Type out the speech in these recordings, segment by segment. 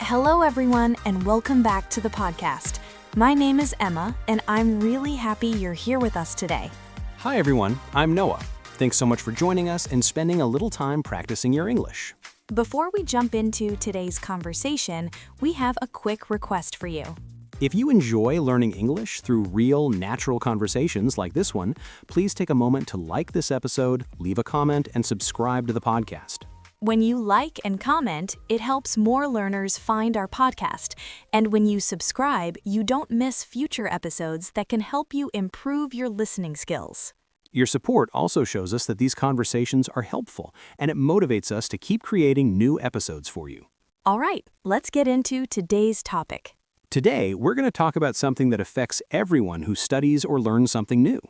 Hello, everyone, and welcome back to the podcast. My name is Emma, and I'm really happy you're here with us today. Hi everyone, I'm Noah. Thanks so much for joining us and spending a little time practicing your English. Before we jump into today's conversation, we have a quick request for you. If you enjoy learning English through real, natural conversations like this one, please take a moment to like this episode, leave a comment, and subscribe to the podcast. When you like and comment, it helps more learners find our podcast. And when you subscribe, you don't miss future episodes that can help you improve your listening skills. Your support also shows us that these conversations are helpful, and it motivates us to keep creating new episodes for you. All right, let's get into today's topic. Today, we're going to talk about something that affects everyone who studies or learns something new.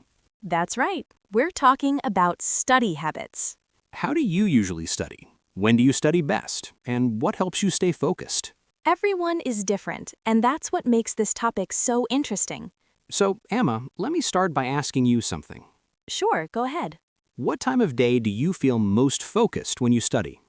That's right. We're talking about study habits. How do you usually study? When do you study best? And what helps you stay focused? Everyone is different, and that's what makes this topic so interesting. So, Emma, let me start by asking you something. Sure, go ahead. What time of day do you feel most focused when you study?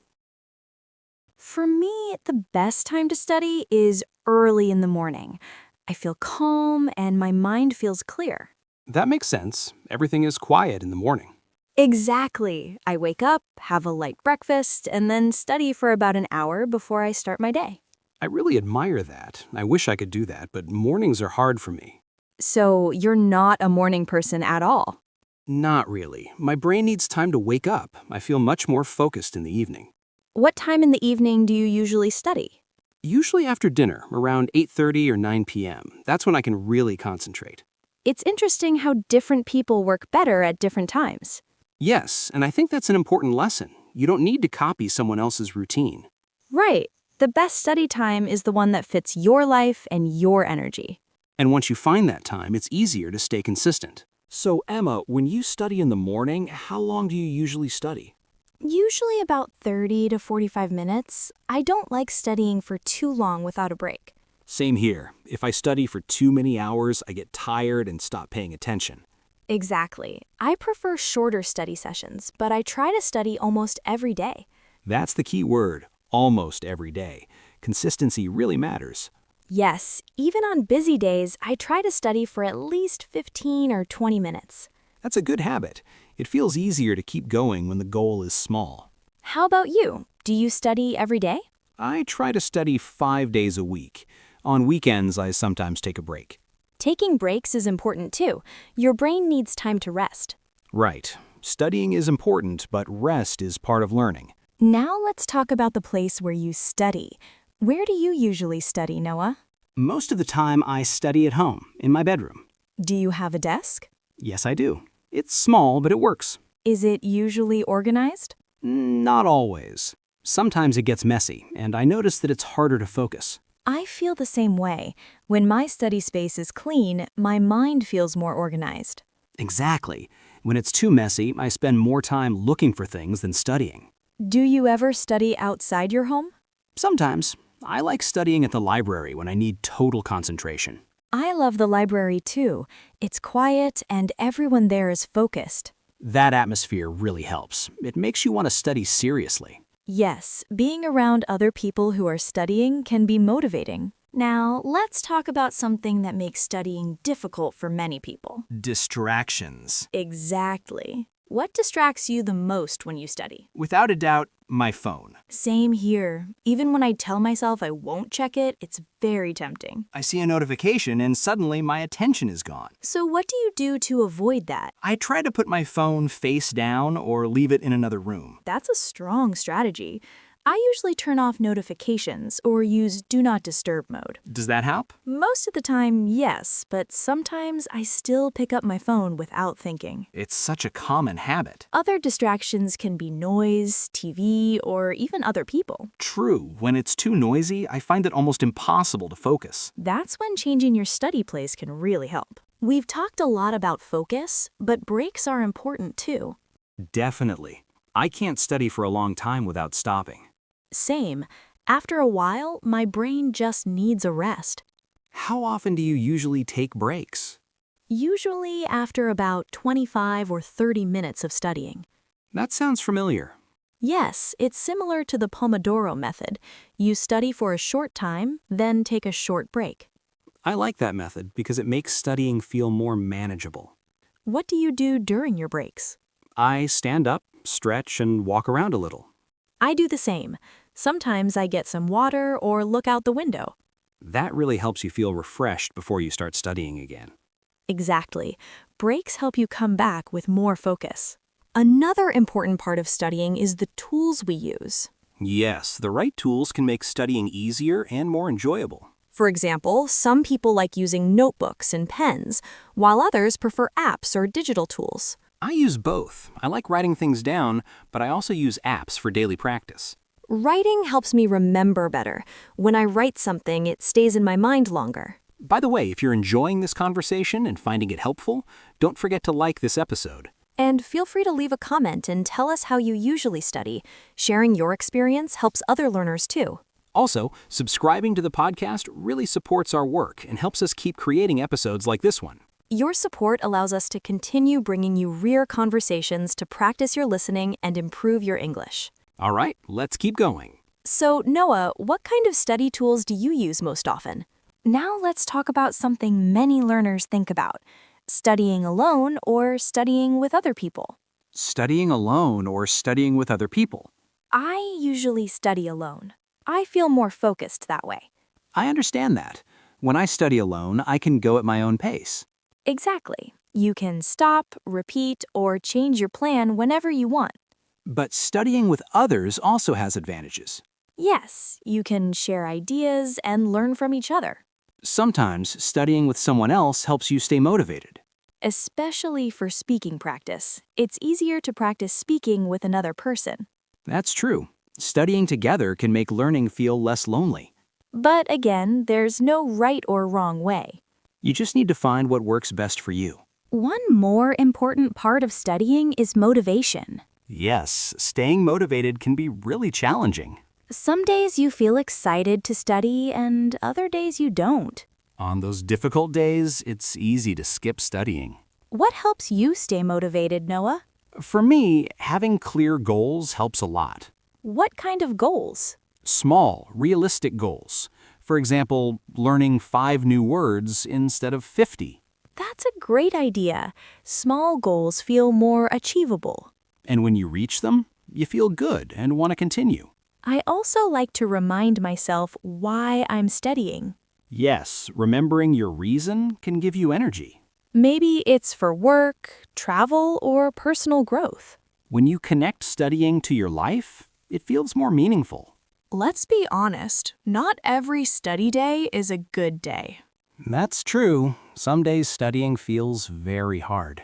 For me, the best time to study is early in the morning. I feel calm and my mind feels clear. That makes sense. Everything is quiet in the morning. Exactly. I wake up, have a light breakfast, and then study for about an hour before I start my day. I really admire that. I wish I could do that, but mornings are hard for me. So you're not a morning person at all? Not really. My brain needs time to wake up. I feel much more focused in the evening. What time in the evening do you usually study? Usually after dinner, around 8:30 or 9 p.m. That's when I can really concentrate. It's interesting how different people work better at different times. Yes, and I think that's an important lesson. You don't need to copy someone else's routine. Right. The best study time is the one that fits your life and your energy. And once you find that time, it's easier to stay consistent. So, Emma, when you study in the morning, how long do you usually study? Usually about 30 to 45 minutes. I don't like studying for too long without a break. Same here. If I study for too many hours, I get tired and stop paying attention. Exactly. I prefer shorter study sessions, but I try to study almost every day. That's the key word, almost every day. Consistency really matters. Yes, even on busy days, I try to study for at least 15 or 20 minutes. That's a good habit. It feels easier to keep going when the goal is small. How about you? Do you study every day? I try to study 5 days a week. On weekends, I sometimes take a break. Taking breaks is important too. Your brain needs time to rest. Right. Studying is important, but rest is part of learning. Now let's talk about the place where you study. Where do you usually study, Noah? Most of the time, I study at home, in my bedroom. Do you have a desk? Yes, I do. It's small, but it works. Is it usually organized? Not always. Sometimes it gets messy, and I notice that it's harder to focus. I feel the same way. When my study space is clean, my mind feels more organized. Exactly. When it's too messy, I spend more time looking for things than studying. Do you ever study outside your home? Sometimes. I like studying at the library when I need total concentration. I love the library too. It's quiet and everyone there is focused. That atmosphere really helps. It makes you want to study seriously. Yes, being around other people who are studying can be motivating. Now, let's talk about something that makes studying difficult for many people. Distractions. Exactly. What distracts you the most when you study? Without a doubt, my phone. Same here. Even when I tell myself I won't check it, it's very tempting. I see a notification and suddenly my attention is gone. So what do you do to avoid that? I try to put my phone face down or leave it in another room. That's a strong strategy. I usually turn off notifications or use Do Not Disturb mode. Does that help? Most of the time, yes, but sometimes I still pick up my phone without thinking. It's such a common habit. Other distractions can be noise, TV, or even other people. True. When it's too noisy, I find it almost impossible to focus. That's when changing your study place can really help. We've talked a lot about focus, but breaks are important too. Definitely. I can't study for a long time without stopping. Same. After a while, my brain just needs a rest. How often do you usually take breaks? Usually after about 25 or 30 minutes of studying. That sounds familiar. Yes, it's similar to the Pomodoro method. You study for a short time, then take a short break. I like that method because it makes studying feel more manageable. What do you do during your breaks? I stand up, stretch, and walk around a little. I do the same. Sometimes I get some water or look out the window. That really helps you feel refreshed before you start studying again. Exactly. Breaks help you come back with more focus. Another important part of studying is the tools we use. Yes, the right tools can make studying easier and more enjoyable. For example, some people like using notebooks and pens, while others prefer apps or digital tools. I use both. I like writing things down, but I also use apps for daily practice. Writing helps me remember better. When I write something, it stays in my mind longer. By the way, if you're enjoying this conversation and finding it helpful, don't forget to like this episode. And feel free to leave a comment and tell us how you usually study. Sharing your experience helps other learners too. Also, subscribing to the podcast really supports our work and helps us keep creating episodes like this one. Your support allows us to continue bringing you rare conversations to practice your listening and improve your English. All right, let's keep going. So, Noah, what kind of study tools do you use most often? Now let's talk about something many learners think about: studying alone or studying with other people. Studying alone or studying with other people. I usually study alone. I feel more focused that way. I understand that. When I study alone, I can go at my own pace. Exactly. You can stop, repeat, or change your plan whenever you want. But studying with others also has advantages. Yes, you can share ideas and learn from each other. Sometimes studying with someone else helps you stay motivated. Especially for speaking practice. It's easier to practice speaking with another person. That's true. Studying together can make learning feel less lonely. But again, there's no right or wrong way. You just need to find what works best for you. One more important part of studying is motivation. Yes, staying motivated can be really challenging. Some days you feel excited to study and other days you don't. On those difficult days, it's easy to skip studying. What helps you stay motivated, Noah? For me, having clear goals helps a lot. What kind of goals? Small, realistic goals. For example, learning 5 new words instead of 50. That's a great idea. Small goals feel more achievable. And when you reach them, you feel good and want to continue. I also like to remind myself why I'm studying. Yes, remembering your reason can give you energy. Maybe it's for work, travel, or personal growth. When you connect studying to your life, it feels more meaningful. Let's be honest, not every study day is a good day. That's true. Some days studying feels very hard.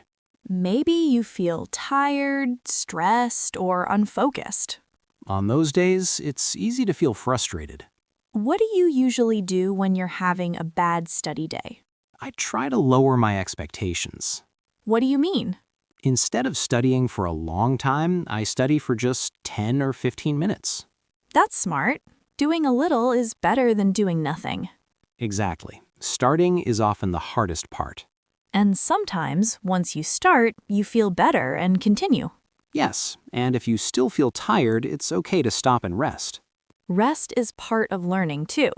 Maybe you feel tired, stressed, or unfocused. On those days, it's easy to feel frustrated. What do you usually do when you're having a bad study day? I try to lower my expectations. What do you mean? Instead of studying for a long time, I study for just 10 or 15 minutes. That's smart. Doing a little is better than doing nothing. Exactly. Starting is often the hardest part. And sometimes, once you start, you feel better and continue. Yes, and if you still feel tired, it's okay to stop and rest. Rest is part of learning, too.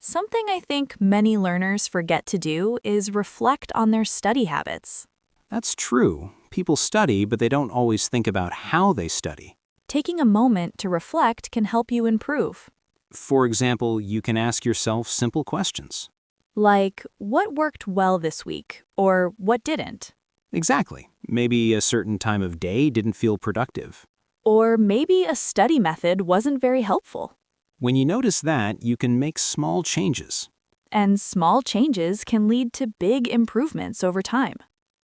Something I think many learners forget to do is reflect on their study habits. That's true. People study, but they don't always think about how they study. Taking a moment to reflect can help you improve. For example, you can ask yourself simple questions. Like, what worked well this week? Or what didn't? Exactly. Maybe a certain time of day didn't feel productive. Or maybe a study method wasn't very helpful. When you notice that, you can make small changes. And small changes can lead to big improvements over time.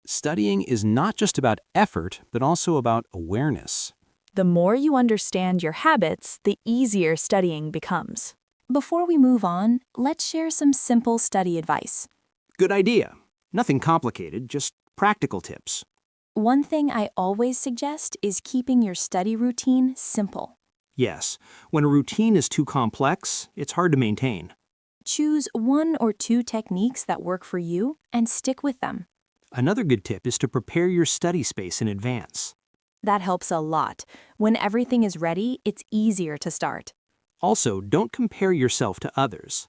Studying is not just about effort, but also about awareness. The more you understand your habits, the easier studying becomes. Before we move on, let's share some simple study advice. Good idea. Nothing complicated, just practical tips. One thing I always suggest is keeping your study routine simple. Yes, when a routine is too complex, it's hard to maintain. Choose 1 or 2 techniques that work for you and stick with them. Another good tip is to prepare your study space in advance. That helps a lot. When everything is ready, it's easier to start. Also, don't compare yourself to others.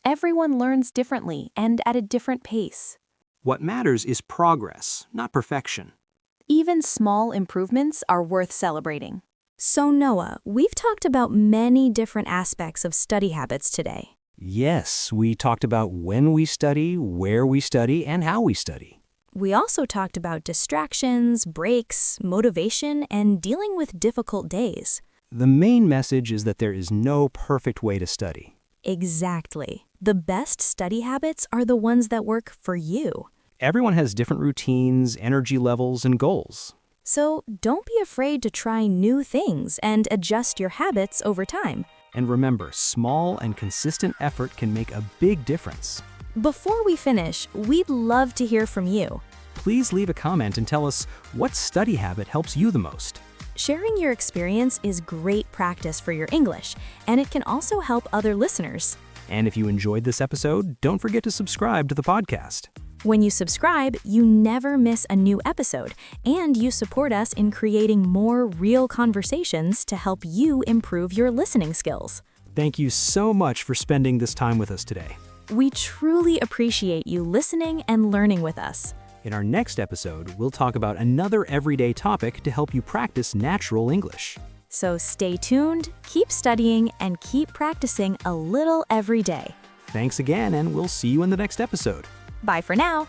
Everyone learns differently and at a different pace. What matters is progress, not perfection. Even small improvements are worth celebrating. So Noah, we've talked about many different aspects of study habits today. Yes, we talked about when we study, where we study, and how we study. We also talked about distractions, breaks, motivation, and dealing with difficult days. The main message is that there is no perfect way to study. Exactly. The best study habits are the ones that work for you. Everyone has different routines, energy levels, and goals. So don't be afraid to try new things and adjust your habits over time. And remember, small and consistent effort can make a big difference. Before we finish, we'd love to hear from you. Please leave a comment and tell us what study habit helps you the most. Sharing your experience is great practice for your English, and it can also help other listeners. And if you enjoyed this episode, don't forget to subscribe to the podcast. When you subscribe, you never miss a new episode, and you support us in creating more real conversations to help you improve your listening skills. Thank you so much for spending this time with us today. We truly appreciate you listening and learning with us. In our next episode, we'll talk about another everyday topic to help you practice natural English. So stay tuned, keep studying, and keep practicing a little every day. Thanks again, and we'll see you in the next episode. Bye for now.